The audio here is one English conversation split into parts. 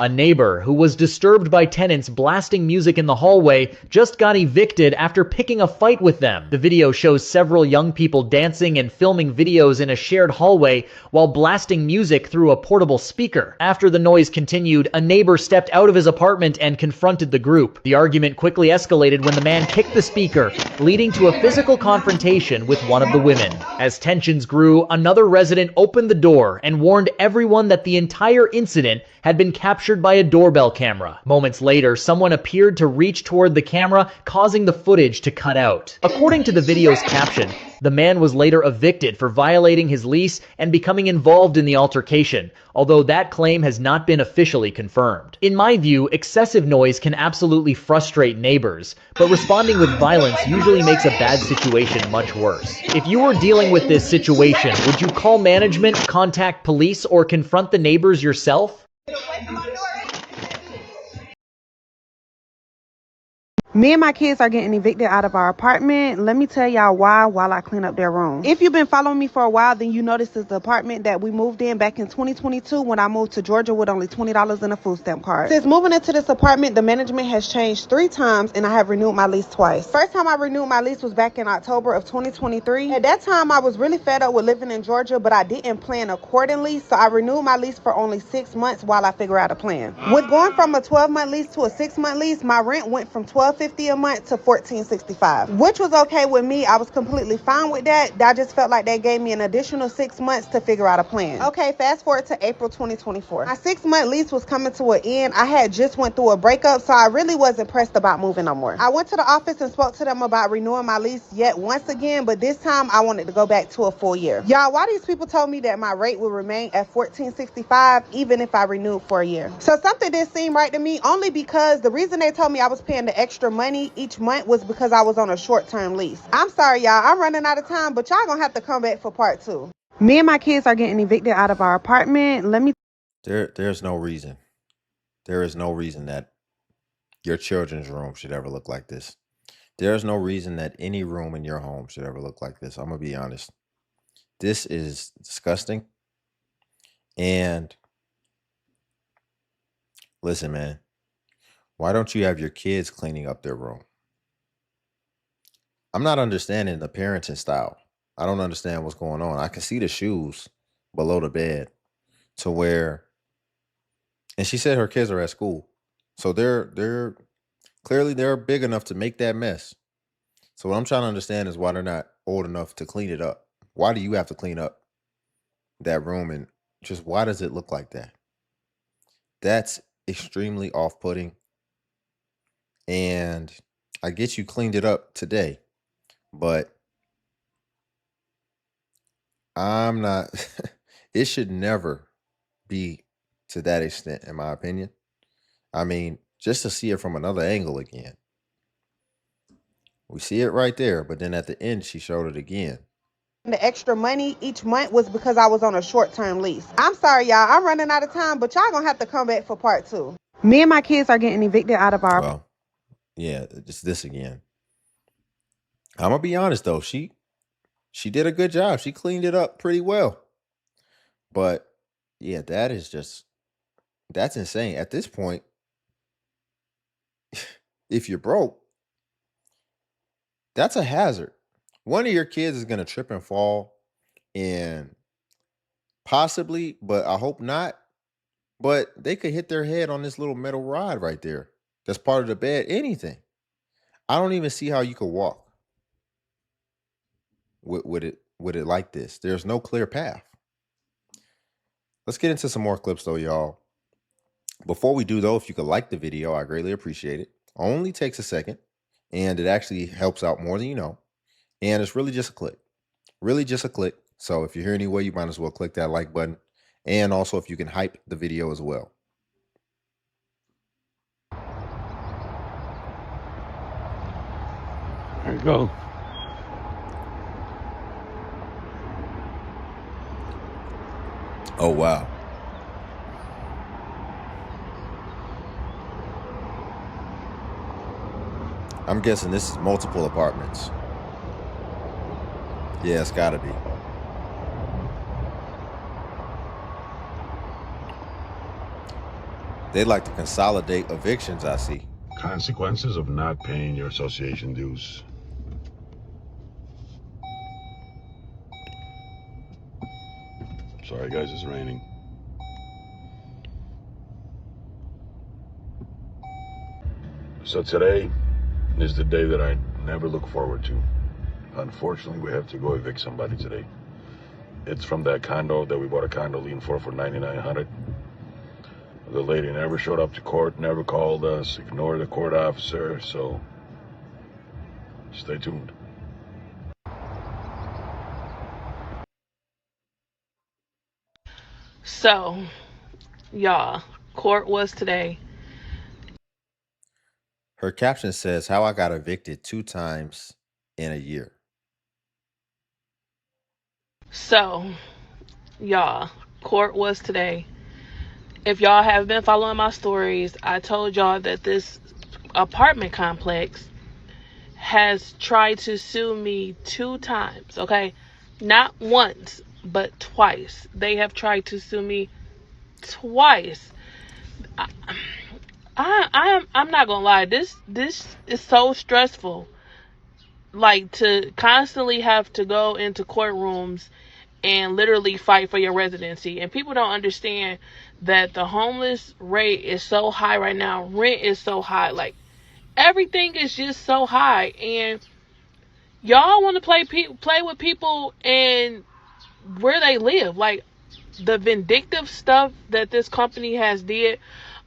A neighbor who was disturbed by tenants blasting music in the hallway just got evicted after picking a fight with them. The video shows several young people dancing and filming videos in a shared hallway while blasting music through a portable speaker. After the noise continued, a neighbor stepped out of his apartment and confronted the group. The argument quickly escalated when the man kicked the speaker, leading to a physical confrontation with one of the women. As tensions grew, another resident opened the door and warned everyone that the entire incident had been captured by a doorbell camera. Moments later, someone appeared to reach toward the camera, causing the footage to cut out. According to the video's caption, the man was later evicted for violating his lease and becoming involved in the altercation, although that claim has not been officially confirmed. In my view, excessive noise can absolutely frustrate neighbors, but responding with violence usually makes a bad situation much worse. If you were dealing with this situation, would you call management, contact police, or confront the neighbors yourself? Me and my kids are getting evicted out of our apartment. Let me tell y'all why while I clean up their room. If you've been following me for a while, then you know this is the apartment that we moved in back in 2022 when I moved to Georgia with only $20 in a food stamp card. Since moving into this apartment, the management has changed 3 times and I have renewed my lease twice. First time I renewed my lease was back in October of 2023. At that time, I was really fed up with living in Georgia, but I didn't plan accordingly, so I renewed my lease for only 6 months while I figure out a plan. With going from a 12-month lease to a 6-month lease, my rent went from $12.50 a month to $14.65, which was okay with me. I was completely fine with that. I just felt like that gave me an additional 6 months to figure out a plan. Okay, fast forward to April 2024. My 6-month lease was coming to an end. I had just went through a breakup, so I really wasn't pressed about moving no more. I went to the office and spoke to them about renewing my lease yet once again, but this time I wanted to go back to a full year. Y'all, why these people told me that my rate would remain at $14.65 even if I renewed for a year? So something didn't seem right to me, only because the reason they told me I was paying the extra money each month was because I was on a short-term lease. I'm sorry, y'all. I'm running out of time, but y'all gonna have to come back for part 2. Me and my kids are getting evicted out of our apartment. There's no reason. There is no reason that your children's room should ever look like this. There's no reason that any room in your home should ever look like this. I'm gonna be honest. This is disgusting. And listen, man, why don't you have your kids cleaning up their room? I'm not understanding the parenting style. I don't understand what's going on. I can see the shoes below the bed to where, and she said her kids are at school. So they're clearly they're big enough to make that mess. So what I'm trying to understand is why they're not old enough to clean it up. Why do you have to clean up that room, and just why does it look like that? That's extremely off-putting. And I get you cleaned it up today, but I'm not, it should never be to that extent, in my opinion. I mean, just to see it from another angle again. We see it right there, but then at the end, she showed it again. The extra money each month was because I was on a short-term lease. I'm sorry, y'all. I'm running out of time, but y'all gonna have to come back for part 2. Me and my kids are getting evicted out of our... Well, yeah, it's this again. I'm gonna be honest though, she did a good job. She cleaned it up pretty well. But yeah, that's insane. At this point, if you're broke, that's a hazard. One of your kids is gonna trip and fall, and possibly, but I hope not, but they could hit their head on this little metal rod right there. That's part of the bed. Anything. I don't even see how you could walk with it like this. There's no clear path. Let's get into some more clips though, y'all. Before we do though, if you could like the video, I greatly appreciate it. Only takes a second, and it actually helps out more than you know. And it's really just a click. Really just a click. So if you're here anyway, you might as well click that like button. And also if you can hype the video as well. There you go. Oh, wow. I'm guessing this is multiple apartments. Yeah, it's gotta be. They like to consolidate evictions, I see. Consequences of not paying your association dues. Sorry guys, it's raining. So today is the day that I never look forward to. Unfortunately, we have to go evict somebody today. It's from that condo that we bought a condo lien for $9,900. The lady never showed up to court, never called us, ignored the court officer, so stay tuned. So, y'all, court was today. Her caption says, "How I got evicted 2 times in a year." So, y'all, court was today. If y'all have been following my stories, I told y'all that this apartment complex has tried to sue me 2 times, okay? Not once, but twice. They have tried to sue me twice. I'm not gonna lie, this is so stressful. Like, to constantly have to go into courtrooms and literally fight for your residency. And people don't understand that the homeless rate is so high right now. Rent is so high. Like, everything is just so high. And y'all want to play with people and where they live. Like, the vindictive stuff that this company has did.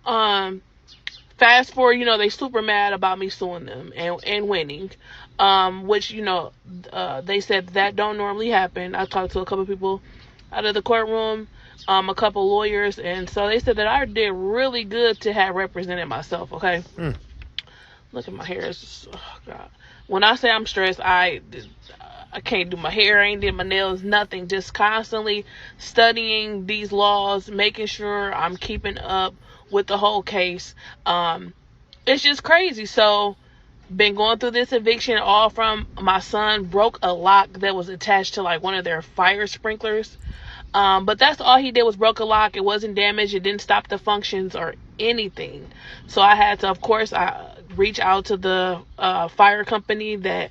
Fast forward, they super mad about me suing them and winning, which, they said that don't normally happen. I talked to a couple people out of the courtroom, a couple lawyers, and so they said that I did really good to have represented myself, okay? Look at my hair. Oh, God. When I say I'm stressed, I can't do my hair, I ain't did my nails, nothing. Just constantly studying these laws, making sure I'm keeping up with the whole case. It's just crazy. So, been going through this eviction all from my son broke a lock that was attached to like one of their fire sprinklers. But that's all he did was broke a lock. It wasn't damaged. It didn't stop the functions or anything. So I had to, of course, I reach out to the fire company that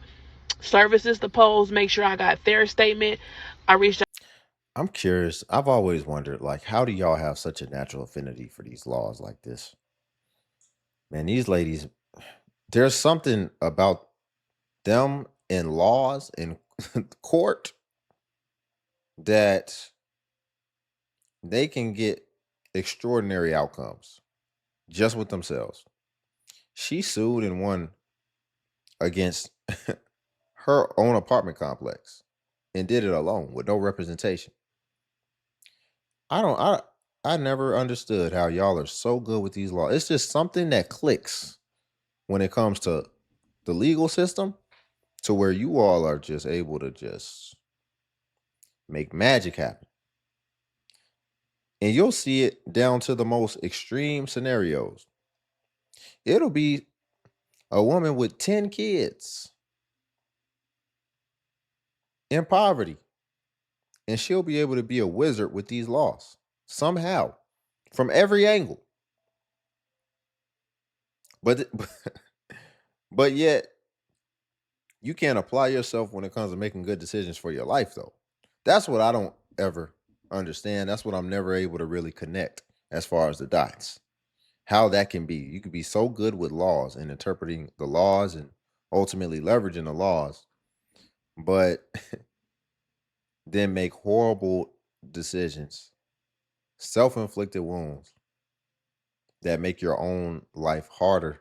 services the poles, make sure I got their statement. I reached out. I'm curious. I've always wondered, like, how do y'all have such a natural affinity for these laws like this? Man, these ladies, there's something about them and laws in court that they can get extraordinary outcomes just with themselves. She sued and won against her own apartment complex and did it alone with no representation. I never understood how y'all are so good with these laws. It's just something that clicks when it comes to the legal system, to where you all are just able to just make magic happen. And you'll see it down to the most extreme scenarios. It'll be a woman with 10 kids in poverty, and she'll be able to be a wizard with these laws somehow from every angle. But but yet you can't apply yourself when it comes to making good decisions for your life, though. That's what I don't ever understand. That's what I'm never able to really connect as far as the dots. How that can be. You could be so good with laws and interpreting the laws and ultimately leveraging the laws, but then make horrible decisions, self-inflicted wounds that make your own life harder.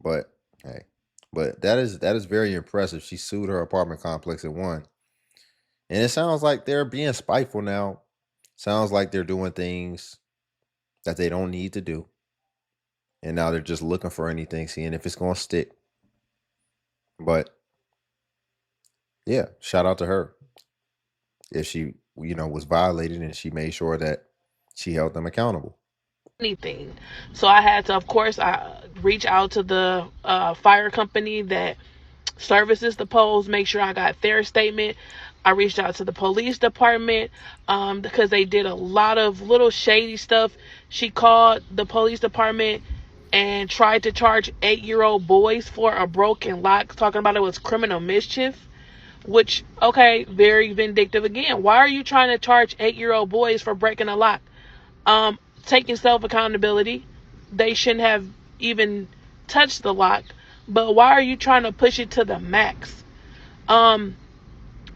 But hey, but that is very impressive. She sued her apartment complex and won. And it sounds like they're being spiteful now. Sounds like they're doing things that they don't need to do. And now they're just looking for anything, seeing if it's going to stick. But yeah, shout out to her. If she, was violated and she made sure that she held them accountable. Anything. So I had to, of course, I reach out to the fire company that services the poles, make sure I got their statement. I reached out to the police department because they did a lot of little shady stuff. She called the police department and tried to charge 8-year-old boys for a broken lock, talking about it was criminal mischief. Which, okay, very vindictive again. Why are you trying to charge 8-year-old boys for breaking a lock? Taking self-accountability. They shouldn't have even touched the lock. But why are you trying to push it to the max? And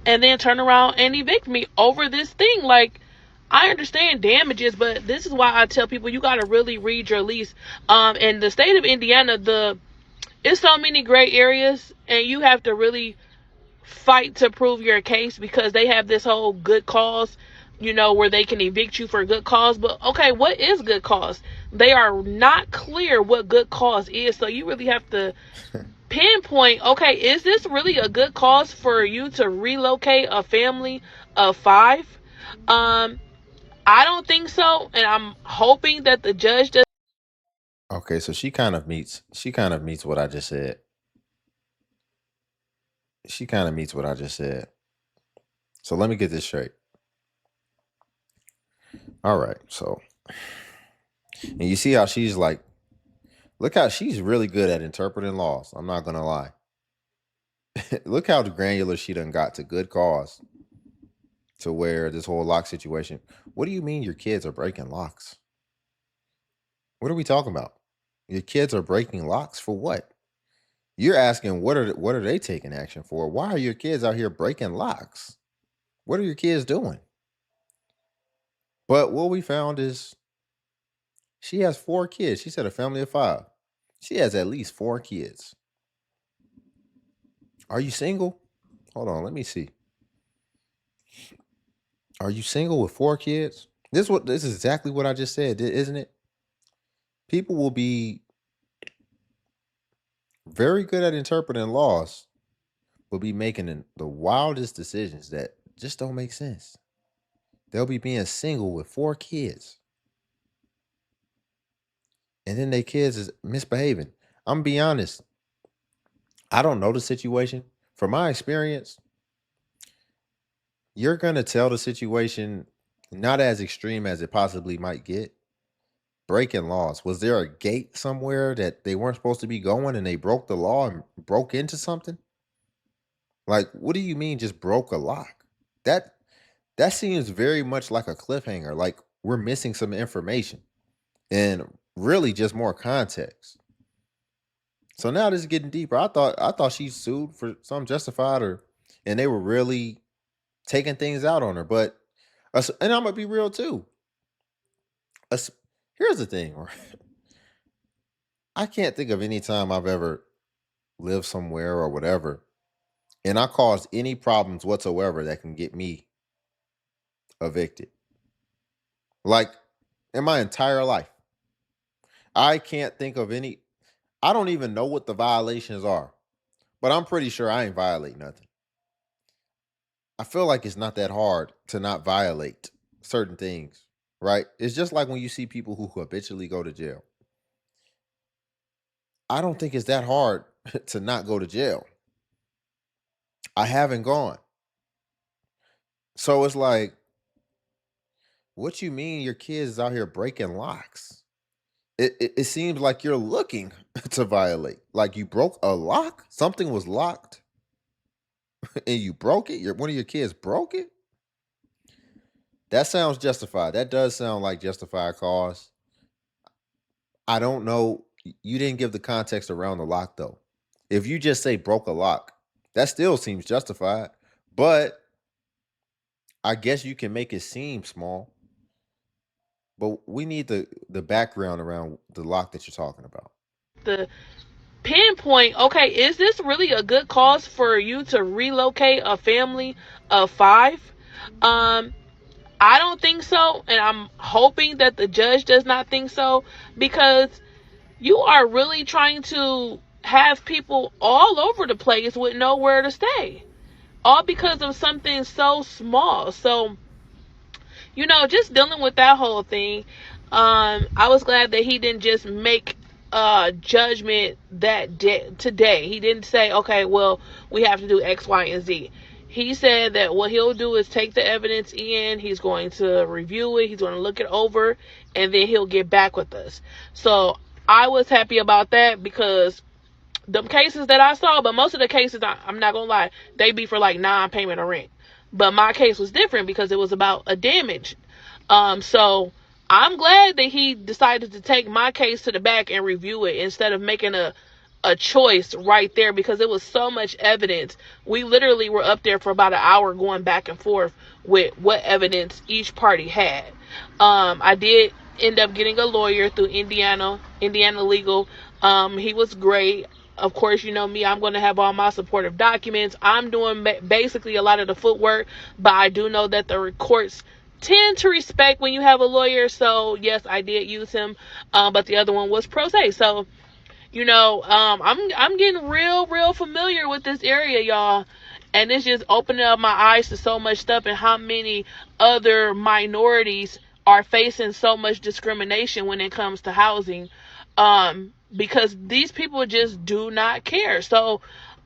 then turn around and evict me over this thing. Like, I understand damages, but this is why I tell people you gotta really read your lease. In the state of Indiana, it's so many gray areas, and you have to really fight to prove your case because they have this whole good cause, where they can evict you for good cause. But okay, what is good cause? They are not clear what good cause is, so you really have to pinpoint, okay, is this really a good cause for you to relocate a family of 5? I don't think so, and I'm hoping that the judge does. Okay, so she kind of meets what I just said. She kind of meets what I just said. So let me get this straight. All right, so and you see how she's like, look how she's really good at interpreting laws. I'm not gonna lie. Look how granular she done got to good cause, to where this whole lock situation. What do you mean your kids are breaking locks? What are we talking about? Your kids are breaking locks for what? You're asking what are they taking action for? Why are your kids out here breaking locks? What are your kids doing? But what we found is she has 4 kids. She said a family of 5. She has at least 4 kids. Are you single? Hold on, let me see. Are you single with 4 kids? This is exactly what I just said, isn't it? People will be very good at interpreting laws, will be making the wildest decisions that just don't make sense. They'll be being single with 4 kids. And then their kids is misbehaving. I'm gonna be honest. I don't know the situation. From my experience, you're gonna tell the situation not as extreme as it possibly might get. Breaking laws. Was there a gate somewhere that they weren't supposed to be going and they broke the law and broke into something? Like, what do you mean just broke a lock? That seems very much like a cliffhanger. Like we're missing some information and really just more context. So now this is getting deeper. I thought she sued for some justified or and they were really taking things out on her. But and I'm gonna be real too. Here's the thing. I can't think of any time I've ever lived somewhere or whatever, and I caused any problems whatsoever that can get me evicted. Like in my entire life, I can't think of any. I don't even know what the violations are, but I'm pretty sure I ain't violate nothing. I feel like it's not that hard to not violate certain things, right? It's just like when you see people who habitually go to jail. I don't think it's that hard to not go to jail. I haven't gone. So it's like, what you mean your kids is out here breaking locks? It seems like you're looking to violate. Like you broke a lock? Something was locked and you broke it? One of your kids broke it? That sounds justified. That does sound like justified cause. I don't know. You didn't give the context around the lock though. If you just say broke a lock, that still seems justified. But I guess you can make it seem small. But we need the background around the lock that you're talking about. The pinpoint, okay, is this really a good cause for you to relocate a family of 5? I don't think so, and I'm hoping that the judge does not think so, because you are really trying to have people all over the place with nowhere to stay, all because of something so small. So, just dealing with that whole thing, I was glad that he didn't just make judgment that day today. He didn't say, okay, well, we have to do X, Y, and Z. He said that what he'll do is take the evidence in, he's going to review it, he's going to look it over, and then he'll get back with us. So I was happy about that because the cases that I saw, but most of the cases, I'm not going to lie, they be for like non-payment of rent. But my case was different because it was about a damage. So I'm glad that he decided to take my case to the back and review it instead of making a choice right there, because it was so much evidence. We literally were up there for about an hour going back and forth with what evidence each party had. I did end up getting a lawyer through Indiana Legal. He was great. Of course, you know me, I'm going to have all my supportive documents. I'm doing basically a lot of the footwork, but I do know that the courts tend to respect when you have a lawyer. So yes, I did use him, but the other one was pro se. So I'm getting real familiar with this area, y'all. And it's just opening up my eyes to so much stuff and how many other minorities are facing so much discrimination when it comes to housing. Because these people just do not care. So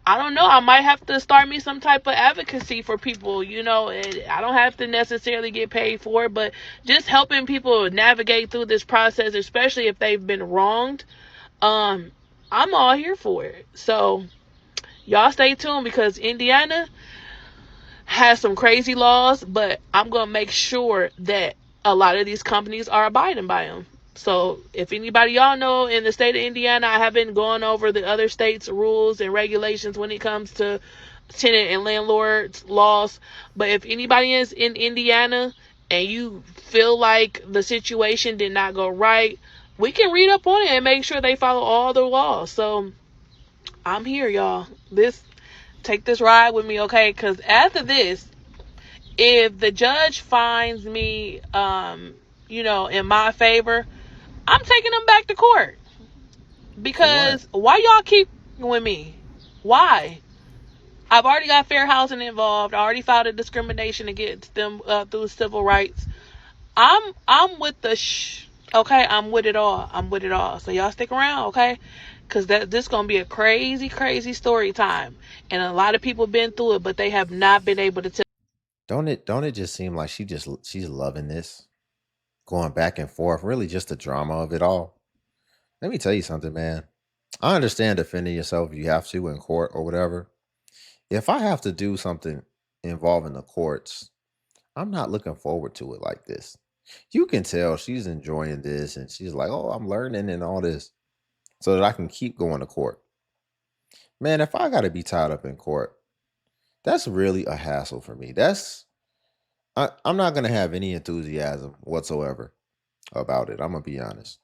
I don't know. I might have to start me some type of advocacy for people. I don't have to necessarily get paid for it, but just helping people navigate through this process, especially if they've been wronged. I'm all here for it. So y'all stay tuned because Indiana has some crazy laws, but I'm going to make sure that a lot of these companies are abiding by them. So if anybody y'all know in the state of Indiana, I haven't gone over the other states' rules and regulations when it comes to tenant and landlords laws. But if anybody is in Indiana and you feel like the situation did not go right, we can read up on it and make sure they follow all the laws. So I'm here, y'all. Take this ride with me, okay? Because after this, if the judge finds me, in my favor, I'm taking them back to court. For what? Because why y'all keep with me? Why? I've already got fair housing involved. I already filed a discrimination against them through civil rights. I'm with the okay, I'm with it all. I'm with it all. So y'all stick around, okay? Cause this gonna be a crazy story time, and a lot of people been through it, but they have not been able to tell. Don't it just seem like she's loving this, going back and forth, really just the drama of it all. Let me tell you something, man. I understand defending yourself if you have to in court or whatever. If I have to do something involving the courts, I'm not looking forward to it like this. You can tell she's enjoying this and she's like, "Oh, I'm learning and all this so that I can keep going to court." Man, if I got to be tied up in court, that's really a hassle for me. I'm not going to have any enthusiasm whatsoever about it. I'm going to be honest.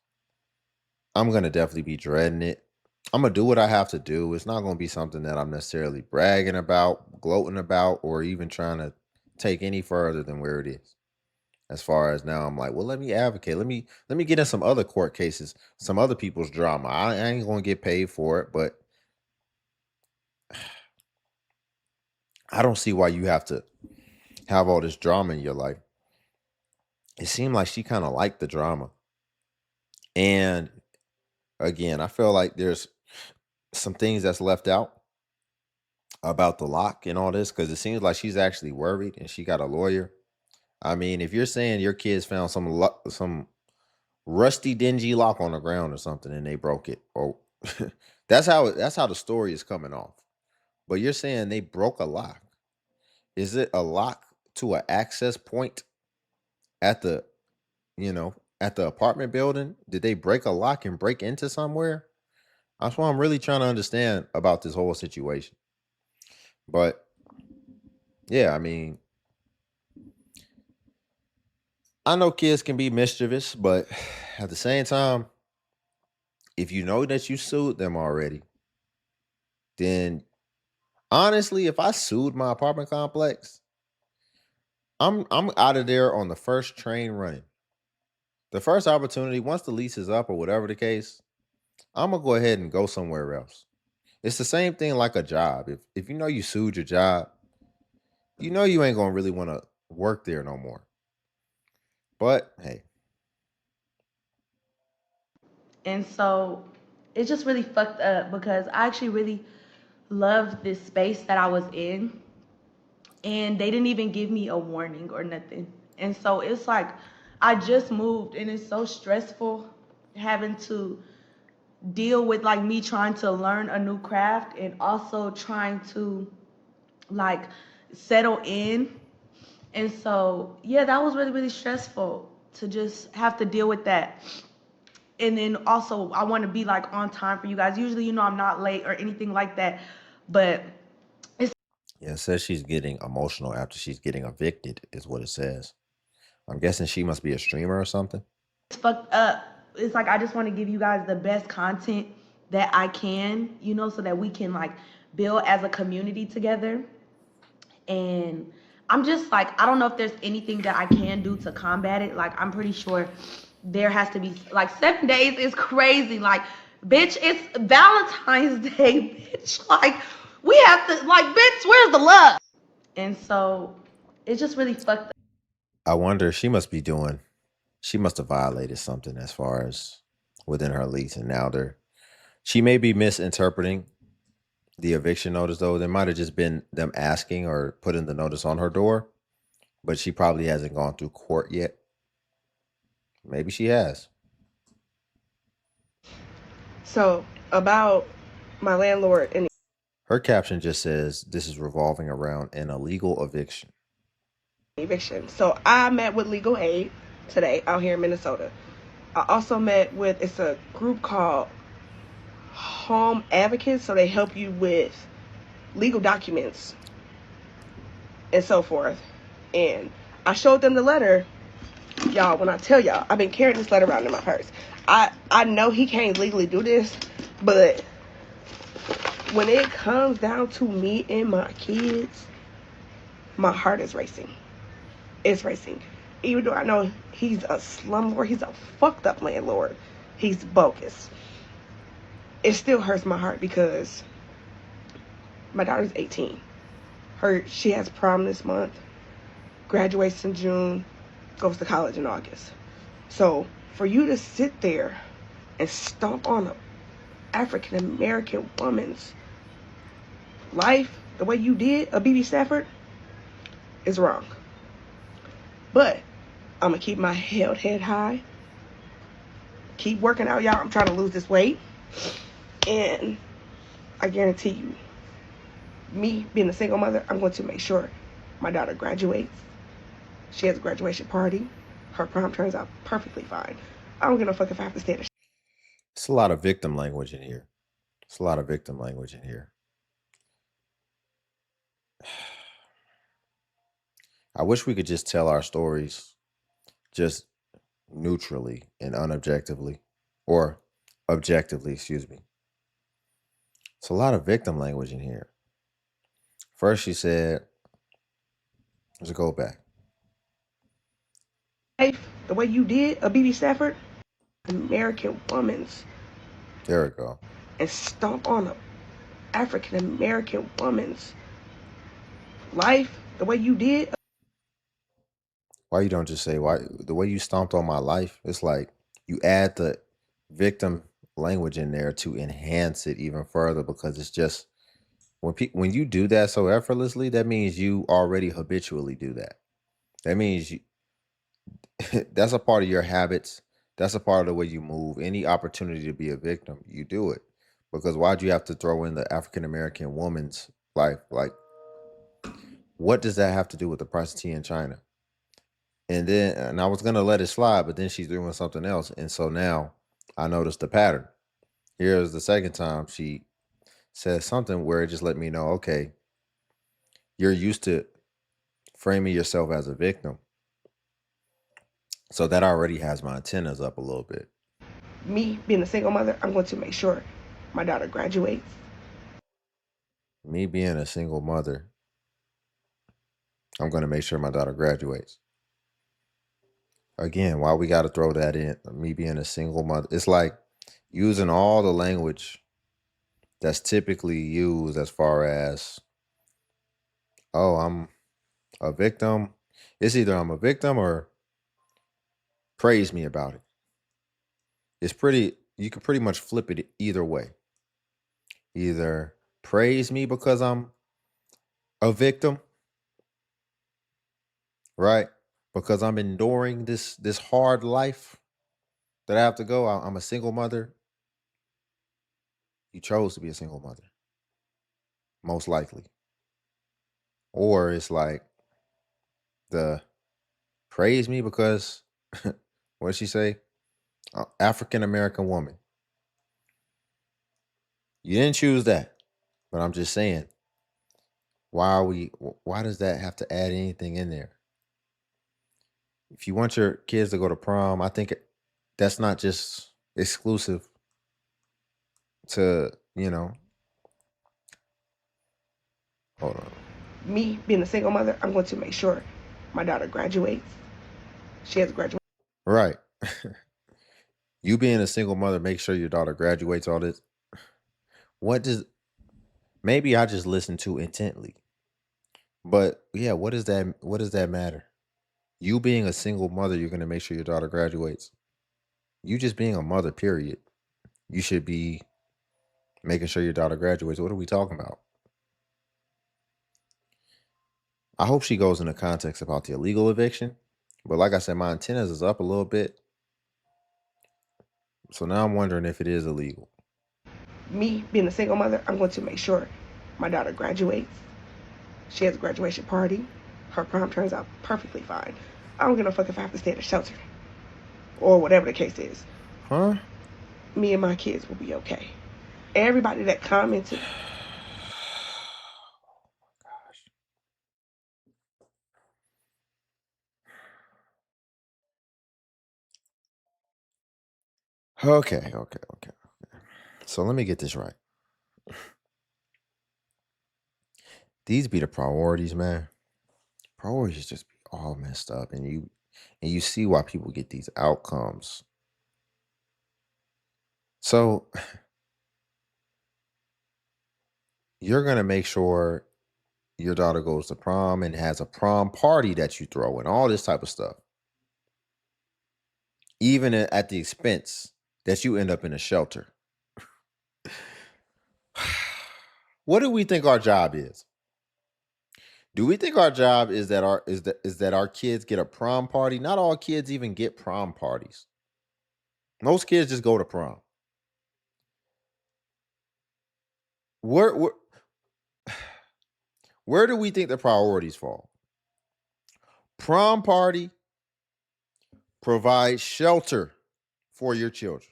I'm going to definitely be dreading it. I'm going to do what I have to do. It's not going to be something that I'm necessarily bragging about, gloating about, or even trying to take any further than where it is. As far as now, I'm like, well, let me advocate. Let me get in some other court cases, some other people's drama. I ain't going to get paid for it, but I don't see why you have to have all this drama in your life. It seemed like she kind of liked the drama. And again, I feel like there's some things that's left out about the lock and all this because it seems like she's actually worried and she got a lawyer. I mean, if you're saying your kids found some rusty, dingy lock on the ground or something and they broke it, or that's how the story is coming off. But you're saying they broke a lock. Is it a lock to an access point at the you know at the apartment building? Did they break a lock and break into somewhere? That's what I'm really trying to understand about this whole situation. But yeah, I mean, I know kids can be mischievous, but at the same time, if you know that you sued them already, then honestly, if I sued my apartment complex, I'm out of there on the first train running. The first opportunity, once the lease is up or whatever the case, I'm gonna go ahead and go somewhere else. It's the same thing like a job. If you know you sued your job, you know you ain't gonna really want to work there no more. But hey, And so it's just really fucked up because I actually really loved this space that I was in. and they didn't even give me a warning or nothing. And so it's like I just moved, and it's so stressful having to deal with like me trying to learn a new craft and also trying to like settle in. And so yeah, that was really really stressful to just have to deal with that. And then also I want to be like on time for you guys. Usually, I'm not late or anything like that, but it's Yeah, it says she's getting emotional after she's getting evicted, is what it says. I'm guessing she must be a streamer or something. fucked up. It's like I just want to give you guys the best content that I can, so that we can like build as a community together. And I'm just like, I don't know if there's anything that I can do to combat it. Like, I'm pretty sure there has to be, like, 7 days is crazy. Like, bitch, it's Valentine's Day, bitch. Like, we have to, like, bitch, where's the love? And so it's just really fucked up. I wonder, she must have violated something as far as within her lease. And now she may be misinterpreting the eviction notice, though. There might have just been them asking or putting the notice on her door, but she probably hasn't gone through court yet. Maybe she has. So about my landlord and Her caption just says this is revolving around an illegal eviction. eviction. So I met with legal aid today out here in Minnesota. I also met with, it's a group called Home Advocates. So they help you with legal documents and so forth. And I showed them the letter. Y'all, when I tell y'all, I've been carrying this letter around in my purse. I know he can't legally do this, but when it comes down to me and my kids, my heart is racing. It's racing. Even though I know he's a slumlord, he's a fucked up landlord, he's bogus. It still hurts my heart because my daughter's 18. She has prom this month, graduates in June, goes to college in August. So for you to sit there and stomp on an African American woman's life the way you did, a BB Stafford, is wrong. But I'm gonna keep my head high, keep working out, y'all. I'm trying to lose this weight, and I guarantee you, me being a single mother, I'm going to make sure my daughter graduates. She has a graduation party. Her prom turns out perfectly fine. I don't give no fuck if I have to stay at a It's a lot of victim language in here. I wish we could just tell our stories just neutrally and unobjectively, or objectively, excuse me. It's a lot of victim language in here. First, she said, let's go back. life the way you did, a BB Stafford, American woman's. There we go. And stomp on an African American woman's life the way you did. Why you don't just say, why the way you stomped on my life? It's like you add the victim language in there to enhance it even further, because it's just when you do that so effortlessly, that means you already habitually do that. That means that's a part of your habits. That's a part of the way you move. Any opportunity to be a victim, you do it. Because why'd you have to throw in the African American woman's life? Like, what does that have to do with the price of tea in China? And I was gonna let it slide, but then she's doing something else. And so now I noticed the pattern. Here's the second time she says something where it just let me know, okay, you're used to framing yourself as a victim. So that already has my antennas up a little bit. Me being a single mother, I'm going to make sure my daughter graduates. Me being a single mother, I'm going to make sure my daughter graduates. Again, why we got to throw that in? Me being a single mother. It's like using all the language that's typically used as far as, oh, I'm a victim. It's either I'm a victim or praise me about it. You can pretty much flip it either way. Either praise me because I'm a victim, right? Because I'm enduring this hard life that I have to go. I'm a single mother. You chose to be a single mother, most likely. Or it's like the praise me because what did she say? African American woman. You didn't choose that. But I'm just saying, why does that have to add anything in there? If you want your kids to go to prom, I think that's not just exclusive to, hold on. Me being a single mother, I'm going to make sure my daughter graduates. She has graduated. Right. You being a single mother, make sure your daughter graduates, all this. Maybe I just listen too intently. But yeah, what does that matter? You being a single mother, you're gonna make sure your daughter graduates. You just being a mother, period. You should be making sure your daughter graduates. What are we talking about? I hope she goes into context about the illegal eviction. But like I said, my antennas is up a little bit. So now I'm wondering if it is illegal. Me being a single mother, I'm going to make sure my daughter graduates. She has a graduation party. Her prom turns out perfectly fine. I don't give a fuck if I have to stay at a shelter or whatever the case is. Huh? Me and my kids will be okay. Everybody that commented. Okay. So let me get this right. These be the priorities, man. Priorities just be all messed up, and you see why people get these outcomes. So you're gonna make sure your daughter goes to prom and has a prom party that you throw and all this type of stuff, even at the expense that you end up in a shelter. What do we think our job is? Do we think our job is that our kids get a prom party? Not all kids even get prom parties. Most kids just go to prom. Where where do we think the priorities fall? Prom party, provide shelter for your children.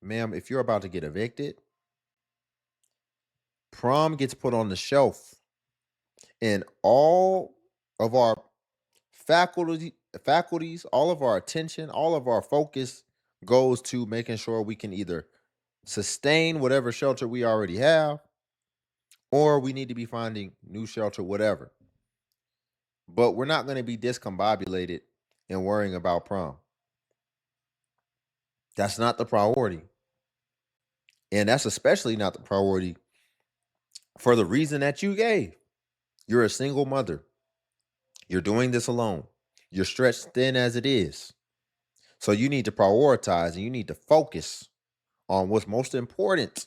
Ma'am, if you're about to get evicted, prom gets put on the shelf, and all of our faculties, all of our attention, all of our focus goes to making sure we can either sustain whatever shelter we already have, or we need to be finding new shelter, whatever. But we're not going to be discombobulated and worrying about prom. That's not the priority. And that's especially not the priority for the reason that you gave. You're a single mother. You're doing this alone. You're stretched thin as it is. So you need to prioritize and you need to focus on what's most important.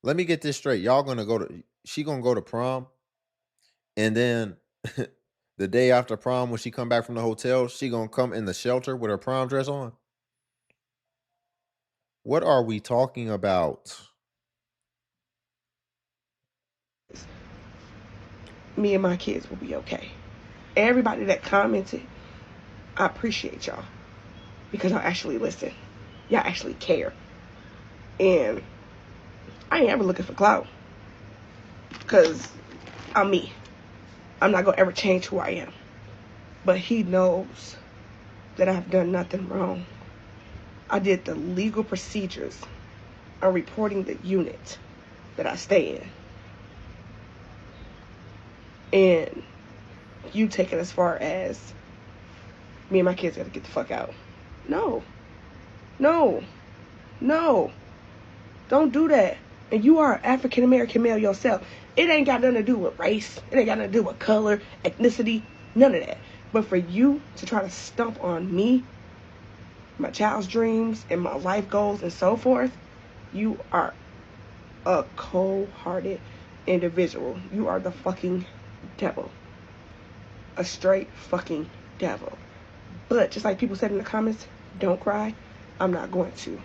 Let me get this straight. She gonna go to prom, and then the day after prom, when she come back from the hotel, she gonna come in the shelter with her prom dress on. What are we talking about? Me and my kids will be okay. Everybody that commented, I appreciate y'all because y'all actually listen. Y'all actually care. And I ain't ever looking for clout because I'm me. I'm not going to ever change who I am. But he knows that I've done nothing wrong. I did the legal procedures on reporting the unit that I stay in. And you take it as far as me and my kids got to get the fuck out. No. Don't do that. And you are an African American male yourself. It ain't got nothing to do with race. It ain't got nothing to do with color, ethnicity, none of that. But for you to try to stump on me, my child's dreams, and my life goals and so forth, you are a cold-hearted individual. You are the fucking devil. A straight fucking devil. But just like people said in the comments, don't cry. I'm not going to.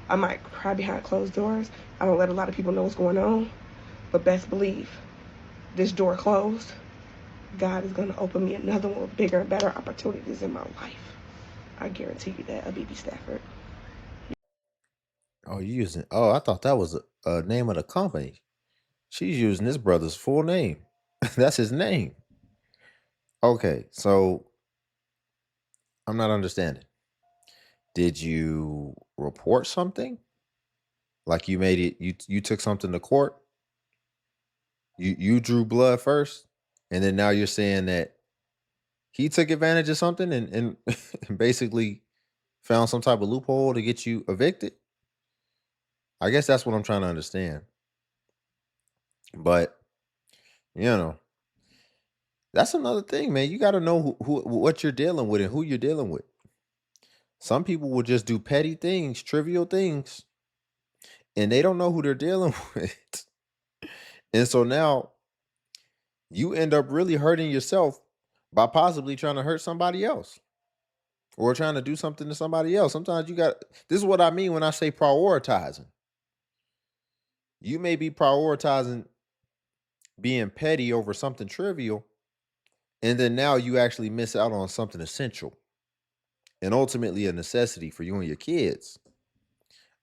I might cry behind closed doors. I don't let a lot of people know what's going on. But best believe, this door closed, God is going to open me another one with bigger and better opportunities in my life. I guarantee you that, Abibi Stafford. Oh, you using? Oh, I thought that was a name of the company. She's using this brother's full name. That's his name. Okay, so I'm not understanding. Did you report something? Like you made it? You took something to court? You drew blood first, and then now you're saying that he took advantage of something and basically found some type of loophole to get you evicted? I guess that's what I'm trying to understand. But you know, that's another thing, man. You got to know who what you're dealing with and who you're dealing with. Some people will just do petty things, trivial things, and they don't know who they're dealing with. And so now you end up really hurting yourself by possibly trying to hurt somebody else or trying to do something to somebody else. Sometimes you got, this is what I mean when I say prioritizing. You may be prioritizing being petty over something trivial, and then now you actually miss out on something essential and ultimately a necessity for you and your kids.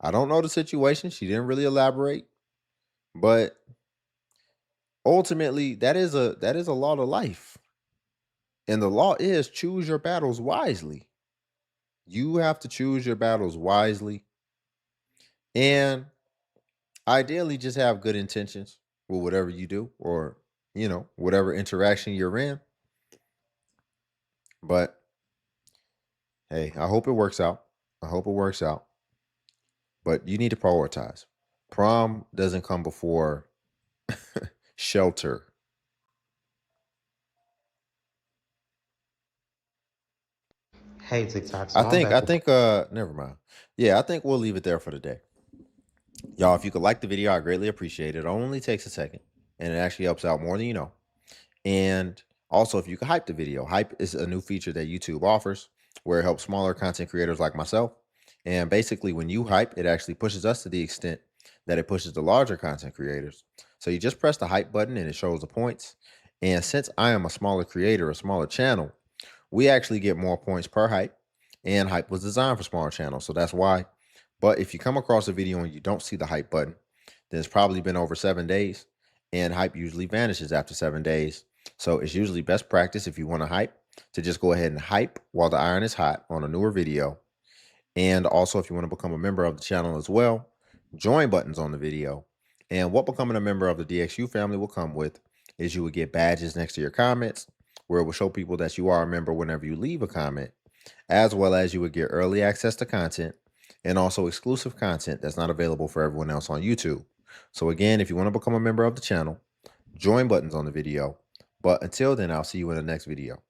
I don't know the situation. She didn't really elaborate, but ultimately that is a law to life. And the law is choose your battles wisely. You have to choose your battles wisely and ideally just have good intentions with whatever you do or, whatever interaction you're in. But hey, I hope it works out. I hope it works out. But you need to prioritize. Prom doesn't come before shelter. Hey TikTok, I so I'm think back I with think never mind. Yeah, I think we'll leave it there for today. Y'all, if you could like the video, I greatly appreciate it. It only takes a second and it actually helps out more than you know. And also, if you could hype the video, hype is a new feature that YouTube offers where it helps smaller content creators like myself. And basically, when you hype, it actually pushes us to the extent that it pushes the larger content creators. So you just press the hype button and it shows the points. And since I am a smaller creator, a smaller channel, we actually get more points per hype. And hype was designed for smaller channels. So that's why. But if you come across a video and you don't see the hype button, then it's probably been over 7 days. And hype usually vanishes after 7 days. So it's usually best practice if you want to hype to just go ahead and hype while the iron is hot on a newer video. And also, if you want to become a member of the channel as well, join buttons on the video. And what becoming a member of the DXU family will come with is you will get badges next to your comments where it will show people that you are a member whenever you leave a comment, as well as you would get early access to content and also exclusive content that's not available for everyone else on YouTube. So again, if you want to become a member of the channel, join buttons on the video. But until then, I'll see you in the next video.